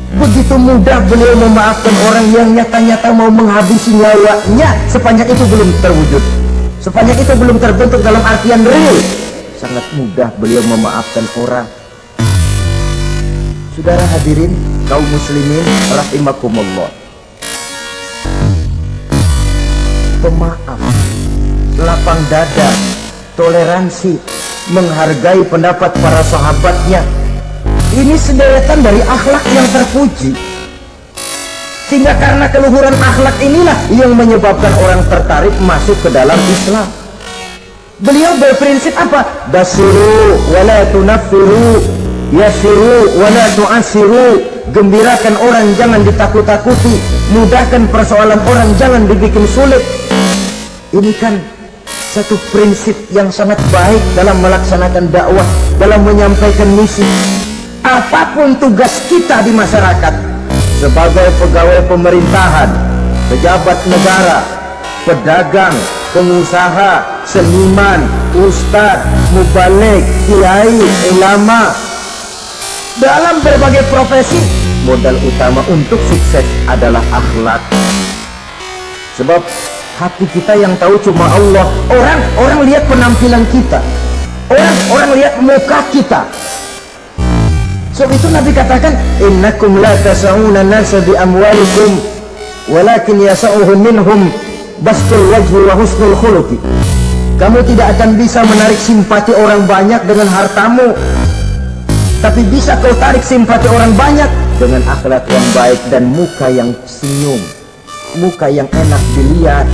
Begitu mudah beliau memaafkan orang yang nyata-nyata mau menghabisi nyawanya, sepanjang itu belum terwujud, sepanjang itu belum terbentuk dalam artian real. Sangat mudah beliau memaafkan orang. Saudara hadirin kaum muslimin rahimakumullah, pemaaf, lapang dada, toleransi, menghargai pendapat para sahabatnya, ini sederetan dari akhlak yang terpuji. Sehingga karena keluhuran akhlak inilah yang menyebabkan orang tertarik masuk ke dalam Islam. Beliau berprinsip apa? Basiru wala tunaffiru, yasiru wala tu'asiru. Gembirakan orang, jangan ditakut-takuti. Mudahkan persoalan orang, jangan dibikin sulit. Ini kan satu prinsip yang sangat baik dalam melaksanakan dakwah, dalam menyampaikan misi. Apapun tugas kita di masyarakat, sebagai pegawai pemerintahan, pejabat negara, pedagang, pengusaha, seniman, ustadz, mubaligh, kiai, ulama, dalam berbagai profesi, modal utama untuk sukses adalah akhlak. Sebab hati kita yang tahu cuma Allah. Orang lihat penampilan kita, orang lihat muka kita. Sebab itu Nabi katakan, innakum la tas'una nasa bi amwalikum walakin yas'uhum minhum bastul wajhi wa husnul khuluqi. Kamu tidak akan bisa menarik simpati orang banyak dengan hartamu, tapi bisa kau tarik simpati orang banyak dengan akhlak yang baik dan muka yang senyum, muka yang enak dilihat.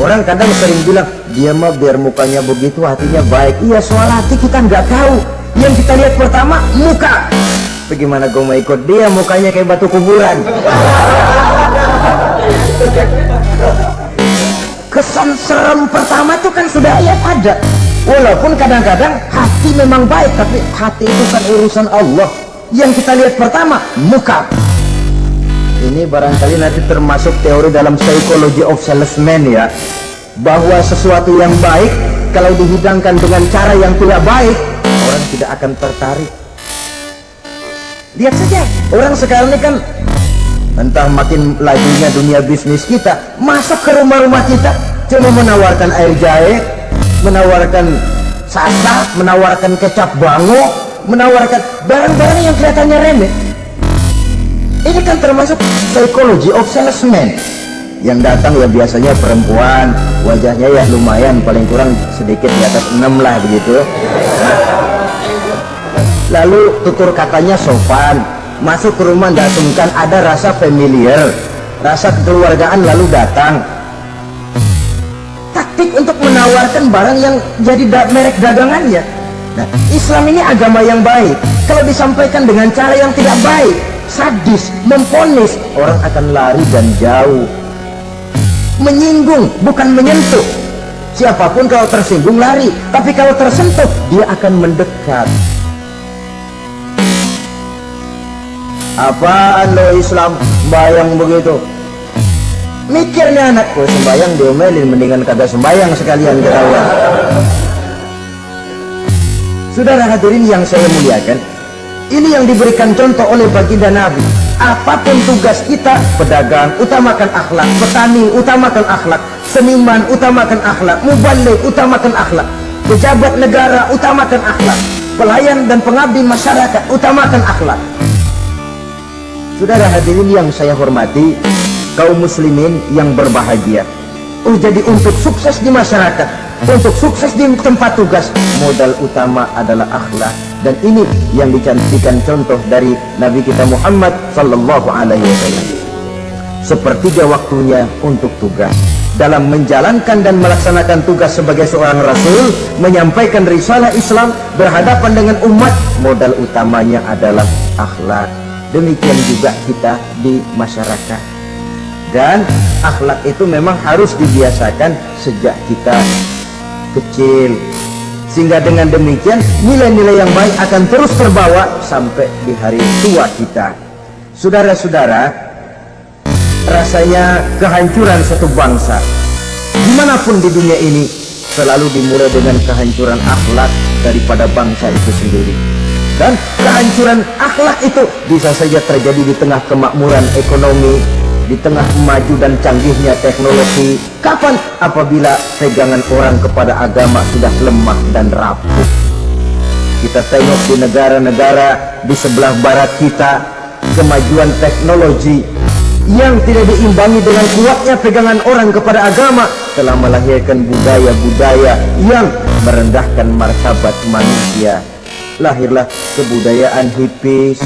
Orang kadang sering bilang, dia mah biar mukanya begitu hatinya baik. Iya, soal hati kita nggak tahu. Yang kita lihat pertama muka. Bagaimana gue mau ikut dia, mukanya kayak batu kuburan. Kesan serem pertama itu kan sudah ada. Walaupun kadang-kadang hati memang baik, tapi hati itu kan urusan Allah. Yang kita lihat pertama muka. Ini barangkali nanti termasuk teori dalam psychology of salesman ya, bahwa sesuatu yang baik kalau dihidangkan dengan cara yang tidak baik, orang tidak akan tertarik. Lihat saja, orang sekarang ini kan entah makin lajunya dunia bisnis kita, masuk ke rumah-rumah kita cuma menawarkan air jahe, menawarkan sasa, menawarkan kecap bango, menawarkan barang-barang yang kelihatannya remeh. Ini kan termasuk psychology of salesman. Yang datang ya biasanya perempuan, wajahnya ya lumayan, paling kurang sedikit di atas 6 lah begitu. Lalu tutur katanya sopan, masuk ke rumah tidak sungkan, ada rasa familiar, rasa kekeluargaan, lalu datang. Taktik untuk menawarkan barang yang jadi merek dagangannya. Nah, Islam ini agama yang baik. Kalau disampaikan dengan cara yang tidak baik, sadis, memponis, orang akan lari dan jauh. Menyinggung, bukan menyentuh. Siapapun kalau tersinggung lari, tapi kalau tersentuh dia akan mendekat. Apaan lo Islam sembayang begitu? Mikirnya anakku sembayang diomelin, mendingan kagak sembayang sekalian ketahuan. Saudara hadirin yang saya muliakan, ini yang diberikan contoh oleh baginda Nabi. Apapun tugas kita, pedagang utamakan akhlak, petani utamakan akhlak, seniman utamakan akhlak, mubaligh utamakan akhlak, pejabat negara utamakan akhlak, pelayan dan pengabdi masyarakat utamakan akhlak. Saudara hadirin yang saya hormati, kaum muslimin yang berbahagia, jadi untuk sukses di masyarakat, untuk sukses di tempat tugas, modal utama adalah akhlak. Dan ini yang dicantikan contoh dari Nabi kita Muhammad sallallahu alaihi wasallam. Sepertiga waktunya untuk tugas, dalam menjalankan dan melaksanakan tugas sebagai seorang rasul, menyampaikan risalah Islam, berhadapan dengan umat, modal utamanya adalah akhlak. Demikian juga kita di masyarakat. Dan akhlak itu memang harus dibiasakan sejak kita kecil, sehingga dengan demikian nilai-nilai yang baik akan terus terbawa sampai di hari tua kita. Saudara-saudara, rasanya kehancuran satu bangsa dimanapun di dunia ini selalu dimulai dengan kehancuran akhlak daripada bangsa itu sendiri. Dan kehancuran akhlak itu bisa saja terjadi di tengah kemakmuran ekonomi, di tengah maju dan canggihnya teknologi. Kapan? Apabila pegangan orang kepada agama sudah lemah dan rapuh. Kita tengok di negara-negara di sebelah barat kita, kemajuan teknologi yang tidak diimbangi dengan kuatnya pegangan orang kepada agama telah melahirkan budaya-budaya yang merendahkan martabat manusia. Lahirlah kebudayaan hipis,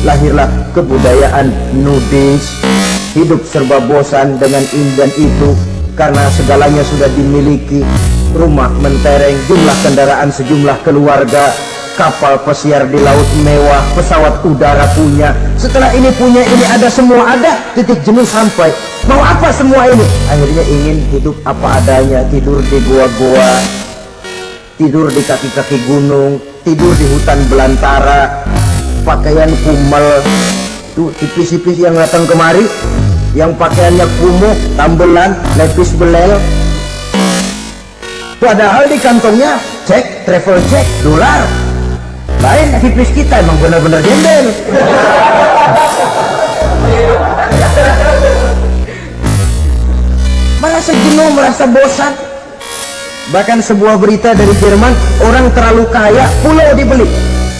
lahirlah kebudayaan nudis, hidup serba bosan dengan ini dan itu karena segalanya sudah dimiliki. Rumah mentereng, jumlah kendaraan sejumlah keluarga, kapal pesiar di laut mewah, pesawat udara punya, setelah ini punya, ini ada, semua ada, titik jenuh sampai. Mau apa semua ini? Akhirnya ingin hidup apa adanya, tidur di goa-goa, tidur di kaki-kaki gunung, tidur di hutan belantara, pakaian kumel, tuh tipis-tipis yang datang kemari, yang pakaiannya kumuh, tambelan, lepis belel, padahal di kantongnya cek, travel check, dolar. Lain tipis kita, emang benar-benar gembel. jenuh, merasa bosan. Bahkan sebuah berita dari Jerman, orang terlalu kaya, pulau dibeli.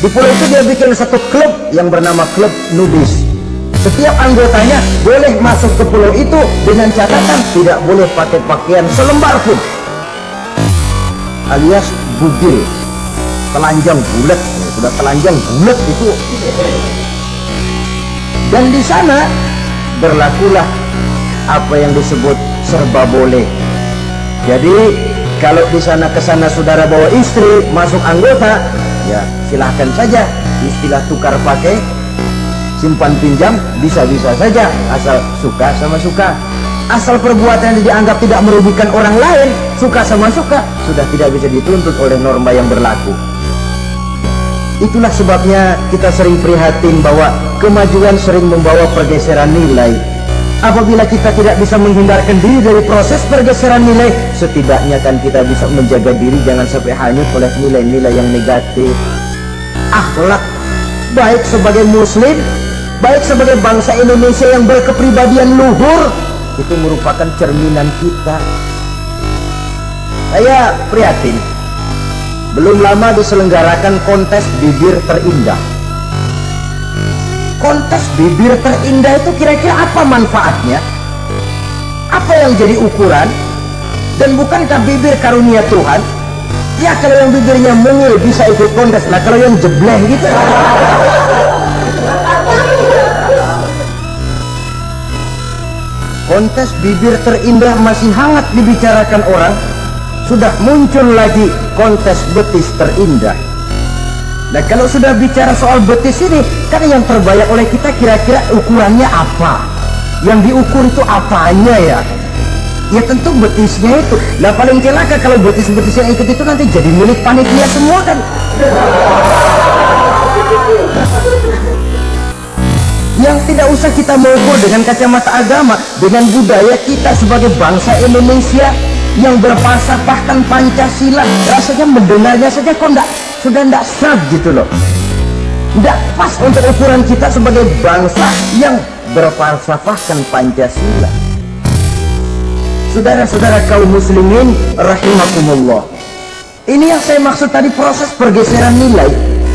Di pulau itu dia bikin satu klub yang bernama klub nudis. Setiap anggotanya boleh masuk ke pulau itu dengan catatan tidak boleh pakai pakaian selembar pun, alias bugil, telanjang bulat. Sudah telanjang bulat itu. Dan di sana berlakulah apa yang disebut serba boleh. Jadi kalau di sana kesana saudara bawa istri masuk anggota, ya silahkan saja. Istilah tukar pakai, simpan pinjam, bisa-bisa saja, asal suka sama suka. Asal perbuatan yang dianggap tidak merugikan orang lain, suka sama suka, sudah tidak bisa dituntut oleh norma yang berlaku. Itulah sebabnya kita sering prihatin bahwa kemajuan sering membawa pergeseran nilai. Apabila kita tidak bisa menghindarkan diri dari proses pergeseran nilai, setidaknya kan kita bisa menjaga diri jangan sampai hanyut oleh nilai-nilai yang negatif. Akhlak, baik sebagai muslim, baik sebagai bangsa Indonesia yang berkepribadian luhur, itu merupakan cerminan kita. Saya prihatin, belum lama diselenggarakan kontes bibir terindah. Kontes bibir terindah itu kira-kira apa manfaatnya? Apa yang jadi ukuran? Dan bukankah bibir karunia Tuhan? Ya kalau yang bibirnya mungil bisa ikut kontes, lah kalau yang jebleh gitu. Kontes bibir terindah masih hangat dibicarakan orang, sudah muncul lagi kontes betis terindah. Nah kalau sudah bicara soal betis ini, kan yang terbayang oleh kita kira-kira ukurannya apa? Yang diukur itu apanya ya? Ya tentu betisnya itu. Nah paling celaka kalau betis-betis yang ikut itu nanti jadi milik panitia semua kan. Yang tidak usah kita mengukur dengan kacamata agama, dengan budaya kita sebagai bangsa Indonesia yang berfalsafahkan Pancasila, rasanya mendengarnya saja kok sudah tidak serap gitu loh. Tidak pas untuk ukuran kita sebagai bangsa yang berfalsafahkan Pancasila. Saudara-saudara kaum muslimin rahimakumullah, ini yang saya maksud tadi, proses pergeseran nilai.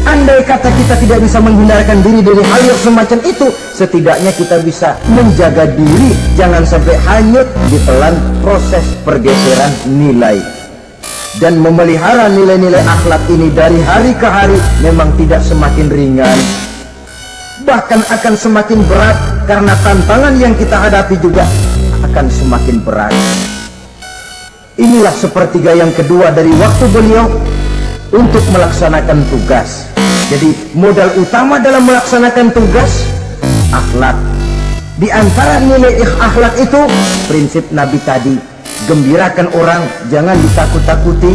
Andai kata kita tidak bisa menghindarkan diri dari hal yang semacam itu, setidaknya kita bisa menjaga diri jangan sampai hanyut ditelan proses pergeseran nilai. Dan memelihara nilai-nilai akhlak ini dari hari ke hari memang tidak semakin ringan, bahkan akan semakin berat, karena tantangan yang kita hadapi juga akan semakin berat. Inilah sepertiga yang kedua dari waktu beliau untuk melaksanakan tugas. Jadi modal utama dalam melaksanakan tugas akhlak. Di antara nilai akhlak itu prinsip Nabi tadi, gembirakan orang, jangan ditakut-takuti,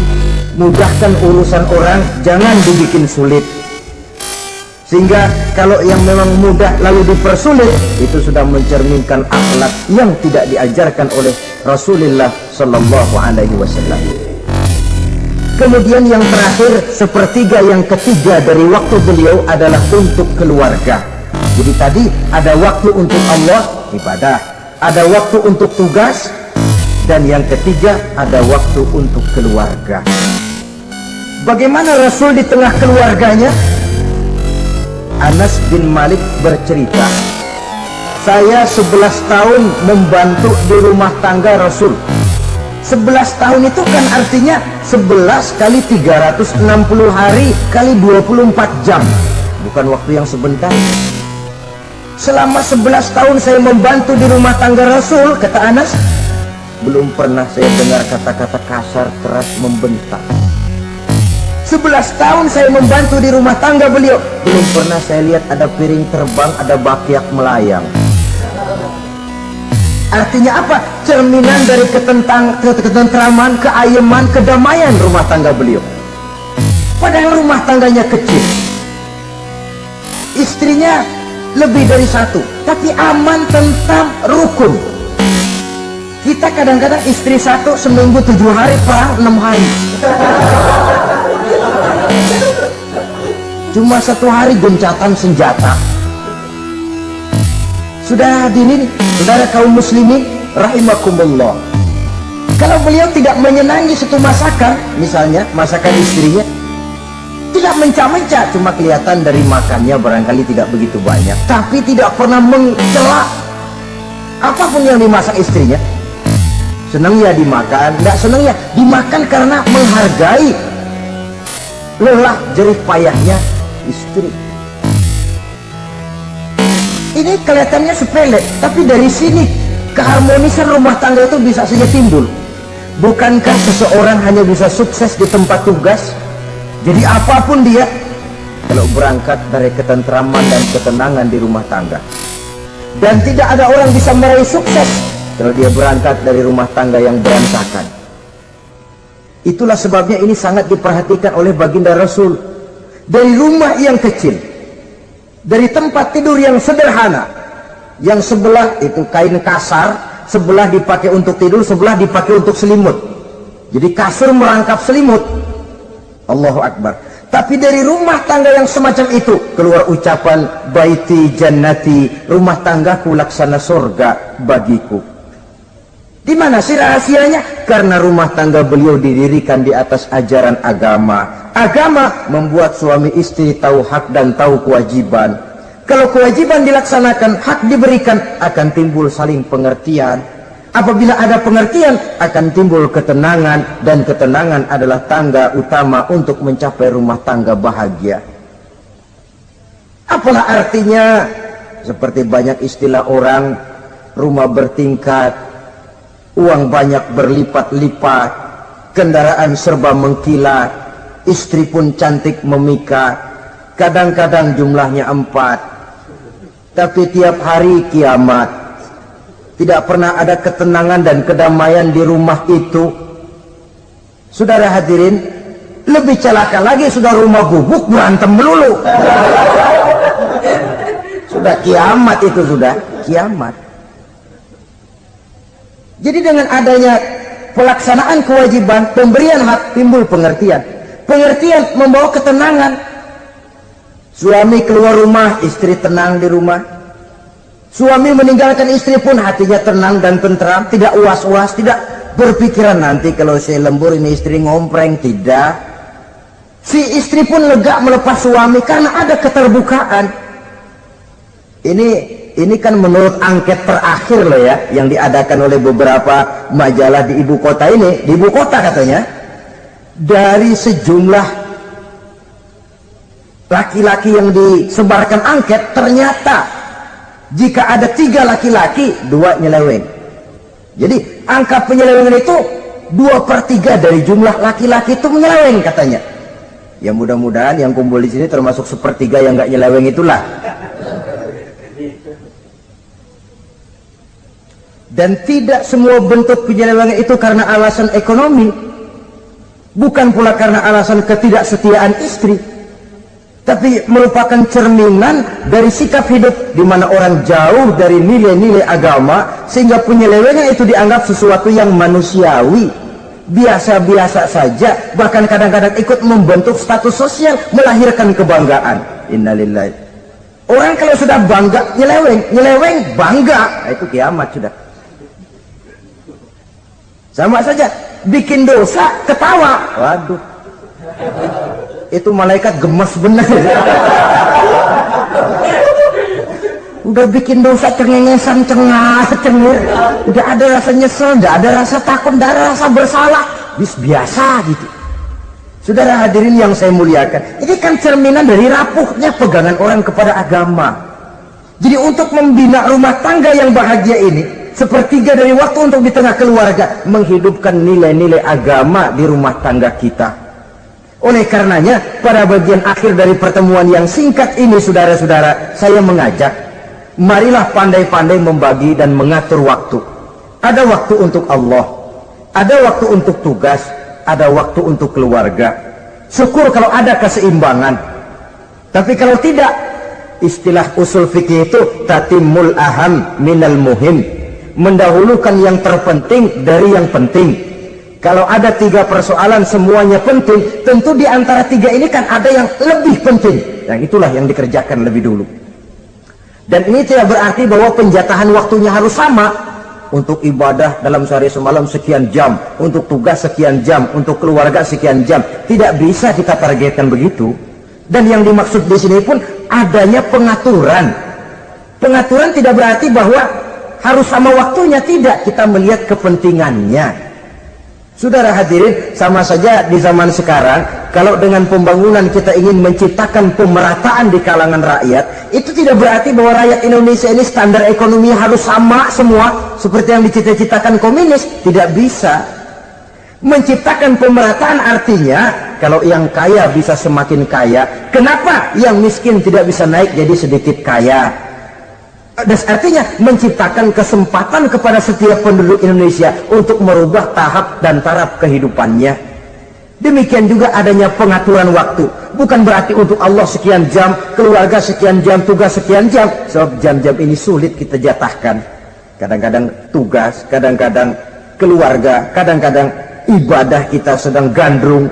mudahkan urusan orang, jangan dibikin sulit. Sehingga kalau yang memang mudah lalu dipersulit, itu sudah mencerminkan akhlak yang tidak diajarkan oleh Rasulullah Sallallahu Alaihi Wasallam. Kemudian yang terakhir, sepertiga yang ketiga dari waktu beliau adalah untuk keluarga. Jadi tadi ada waktu untuk Allah, ibadah, ada waktu untuk tugas, dan yang ketiga ada waktu untuk keluarga. Bagaimana Rasul di tengah keluarganya? Anas bin Malik bercerita, saya 11 tahun membantu di rumah tangga Rasul. 11 tahun itu kan artinya 11 kali 360 hari kali 24 jam, bukan waktu yang sebentar. Selama 11 tahun saya membantu di rumah tangga Rasul, kata Anas, belum pernah saya dengar kata-kata kasar, keras, membentak. 11 tahun saya membantu di rumah tangga beliau, belum pernah saya lihat ada piring terbang, ada bakyak melayang. Artinya apa? Cerminan dari ketentraman, keayeman, kedamaian rumah tangga beliau. Padahal rumah tangganya kecil, istrinya lebih dari satu, tapi aman, tentram, rukun. Kita kadang-kadang istri satu seminggu 7 hari, perang 6 hari. Cuma 1 hari gencatan senjata. Sudah hadirin, saudara kaum muslimin rahimakumullah, Kalau beliau tidak menyenangi satu masakan, misalnya masakan istrinya, tidak mencah-mencah, cuma kelihatan dari makannya barangkali tidak begitu banyak, tapi tidak pernah mencela apapun yang dimasak istrinya. Senang ya dimakan, tidak senang ya dimakan karena menghargai lelah jerih payahnya istri. Ini kelihatannya sepele, tapi dari sini keharmonisan rumah tangga itu bisa saja timbul. Bukankah seseorang hanya bisa sukses di tempat tugas? Jadi apapun dia, kalau berangkat dari ketentraman dan ketenangan di rumah tangga. Dan tidak ada orang bisa meraih sukses kalau dia berangkat dari rumah tangga yang berantakan. Itulah sebabnya ini sangat diperhatikan oleh baginda Rasul. Dari rumah yang kecil, dari tempat tidur yang sederhana, yang sebelah itu kain kasar, sebelah dipakai untuk tidur, sebelah dipakai untuk selimut. Jadi kasur merangkap selimut. Allahu Akbar. Tapi dari rumah tangga yang semacam itu keluar ucapan baiti jannati, rumah tanggaku laksana surga bagiku. Di mana sih rahasianya? Karena rumah tangga beliau didirikan di atas ajaran agama. Agama membuat suami istri tahu hak dan tahu kewajiban. Kalau kewajiban dilaksanakan, hak diberikan, akan timbul saling pengertian. Apabila ada pengertian, akan timbul ketenangan, dan ketenangan adalah tangga utama untuk mencapai rumah tangga bahagia. Apalah artinya? Seperti banyak istilah orang, rumah bertingkat, uang banyak berlipat-lipat, kendaraan serba mengkilat, istri pun cantik memikat, kadang-kadang jumlahnya 4. Tapi tiap hari kiamat. Tidak pernah ada ketenangan dan kedamaian di rumah itu. Saudara hadirin, lebih celaka lagi sudah rumah gubuk berantem melulu. Sudah kiamat itu, sudah kiamat. Jadi dengan adanya pelaksanaan kewajiban, pemberian hak, timbul pengertian. Pengertian membawa ketenangan. Suami keluar rumah, istri tenang di rumah. Suami meninggalkan istri pun hatinya tenang dan tentram, tidak was-was, tidak berpikiran nanti kalau saya lembur ini istri ngompreng, tidak. Si istri pun lega melepas suami karena ada keterbukaan. Ini kan menurut angket terakhir loh ya, yang diadakan oleh beberapa majalah di ibu kota ini, di ibu kota katanya, dari sejumlah laki-laki yang disebarkan angket, ternyata jika ada 3 laki-laki, 2 nyeleweng. Jadi angka penyelewengan itu 2/3 dari jumlah laki-laki itu menyeleweng katanya. Ya mudah-mudahan yang kumpul di sini termasuk 1/3 yang nggak nyeleweng itulah. Dan tidak semua bentuk penyelewengan itu karena alasan ekonomi, bukan pula karena alasan ketidaksetiaan istri, tapi merupakan cerminan dari sikap hidup di mana orang jauh dari nilai-nilai agama, sehingga penyelewengan itu dianggap sesuatu yang manusiawi, biasa-biasa saja, bahkan kadang-kadang ikut membentuk status sosial, melahirkan kebanggaan. Innalillahi. Orang kalau sudah bangga nyeleweng bangga, nah, itu kiamat sudah. Sama saja, bikin dosa ketawa, waduh, itu malaikat gemes benar. Udah bikin dosa cengengesan, cengir, udah ada rasa nyesel, udah ada rasa takut, udah ada rasa bersalah, biasa gitu. Saudara hadirin yang saya muliakan, ini kan cerminan dari rapuhnya pegangan orang kepada agama. Jadi untuk membina rumah tangga yang bahagia ini, 1/3 dari waktu untuk di tengah keluarga menghidupkan nilai-nilai agama di rumah tangga kita. Oleh karenanya, pada bagian akhir dari pertemuan yang singkat ini, saudara-saudara, saya mengajak, marilah pandai-pandai membagi dan mengatur waktu. Ada waktu untuk Allah, ada waktu untuk tugas, ada waktu untuk keluarga. Syukur kalau ada keseimbangan. Tapi kalau tidak, istilah usul fikih itu tatimul aham minal muhim, mendahulukan yang terpenting dari yang penting. Kalau ada 3 persoalan semuanya penting, tentu di antara 3 ini kan ada yang lebih penting, yang itulah yang dikerjakan lebih dulu. Dan ini tidak berarti bahwa penjatahan waktunya harus sama. untuk ibadah dalam sehari semalam sekian jam, untuk tugas sekian jam, untuk keluarga sekian jam. Tidak bisa kita targetkan begitu. Dan yang dimaksud di sini pun adanya pengaturan. Pengaturan tidak berarti bahwa harus sama waktunya, tidak. Kita melihat kepentingannya. Saudara hadirin, sama saja di zaman sekarang, kalau dengan pembangunan kita ingin menciptakan pemerataan di kalangan rakyat, itu tidak berarti bahwa rakyat Indonesia ini standar ekonomi harus sama semua, seperti yang dicita-citakan komunis. Tidak bisa. Menciptakan pemerataan artinya, kalau yang kaya bisa semakin kaya, kenapa yang miskin tidak bisa naik jadi sedikit kaya? Dan artinya menciptakan kesempatan kepada setiap penduduk Indonesia untuk merubah tahap dan taraf kehidupannya. Demikian juga adanya pengaturan waktu. Bukan berarti untuk Allah sekian jam, keluarga sekian jam, tugas sekian jam. Sebab jam-jam ini sulit kita jatahkan. Kadang-kadang tugas, kadang-kadang keluarga, kadang-kadang ibadah kita sedang gandrung.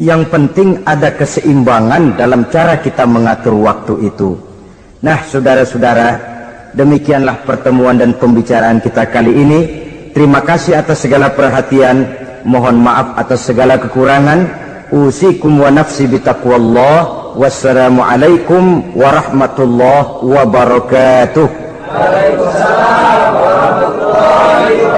Yang penting ada keseimbangan dalam cara kita mengatur waktu itu. Nah, saudara-saudara, demikianlah pertemuan dan pembicaraan kita kali ini. Terima kasih atas segala perhatian. Mohon maaf atas segala kekurangan. Usikum wa nafsi bitaqwallah. Wassalamualaikum warahmatullahi wabarakatuh. Waalaikumsalam warahmatullahi wabarakatuh.